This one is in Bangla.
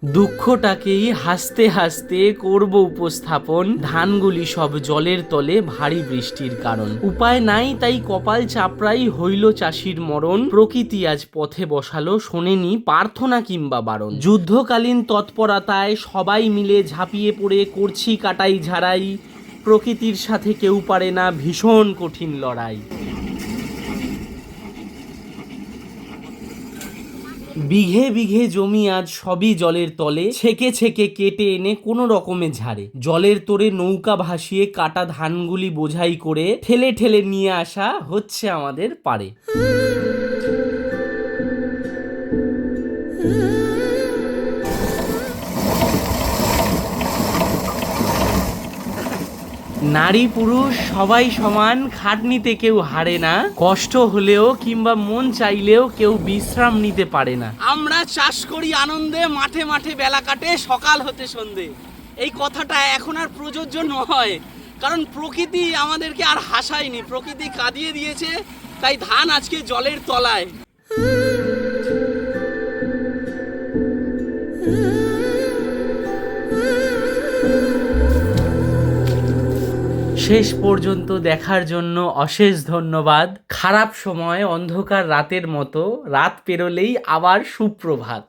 দুঃখটাকেই হাসতে হাসতে করব উপস্থাপন, ধানগুলি সব জলের তলে ভারী বৃষ্টির কারণ। উপায় নাই তাই কপাল চাপড়াই হইল চাষির মরণ, প্রকৃতি আজ পথে বসালো শোনেনি প্রার্থনা কিংবা বারণ। যুদ্ধকালীন তৎপরতায় সবাই মিলে ঝাঁপিয়ে পড়ে করছি কাটাই ঝাড়াই, প্রকৃতির সাথে কেউ পারে না ভীষণ কঠিন লড়াই। বিঘে বিঘে জমি আজ সবই জলের তলে, ছেকে ছেকে কেটে এনে কোনো রকমে ঝাড়ে। জলের তোরে নৌকা ভাসিয়ে কাটা ধানগুলি বোঝাই করে ঠেলে ঠেলে নিয়ে আসা হচ্ছে আমাদের পারে। নারী পুরুষ সবাই সমান, খাটনিতে কেউ হারে না, কষ্ট হলেও কিংবা মন চাইলেও কেউ বিশ্রাম নিতে পারে না। আমরা চাষ করি আনন্দে, মাঠে মাঠে বেলা কাটে সকাল হতে সন্ধে। এই কথাটা এখন আর প্রযোজ্য নয়, কারণ প্রকৃতি আমাদেরকে আর হাসায়নি, প্রকৃতি কাঁদিয়ে দিয়েছে, তাই ধান আজকে জলের তলায়। শেষ পর্যন্ত দেখার জন্য অশেষ ধন্যবাদ। খারাপ সময় অন্ধকার রাতের মতো, রাত পেরোলেই আবার সুপ্রভাত।